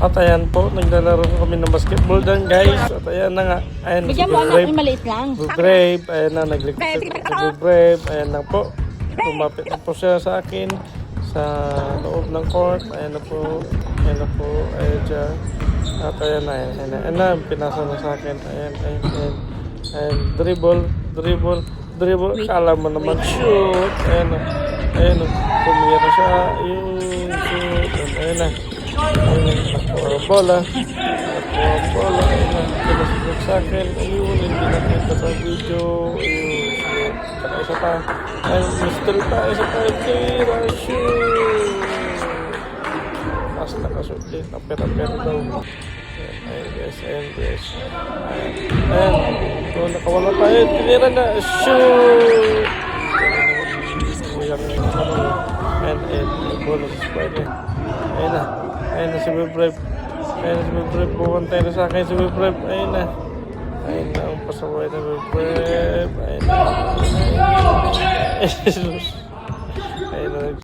At ayan po, naglalaro kami ng basketball dyan guys. At ayan na nga. Ayan si Bigyan mo anak, Brave. yung maliit lang. Brave. Ayan na, nagligtas si Brave. Ayan na po. Lumapit na po siya sa akin sa loob ng court. Ayan na po. Ayan na po. Ayan siya. At ayan na. Ayan na. Pinasa na sa akin. Ayan. Ayan. Dribble. Kala mo naman shoot. Ayan na. Ayan na. Pumira na siya. Ayun. Shoot. Ayan na. Nakuha bola. Ayun na. Pinasabot sa akin. Ayun. Hindi nakita sa video. Ayun. Saka isa pa. Ayun. Mystery pa. Isa pa. Tira. Shoot. Basta nakashoot din. Apera daw. Ayun guys. Ayun. So, nakawala tayo. Tinira na. Shoot. Ayun. Bola sa spider. Ayun na si Brave. Bumantay na sa akin si Brave. Ayun na. Ang pasaway na Brave. Ayun na.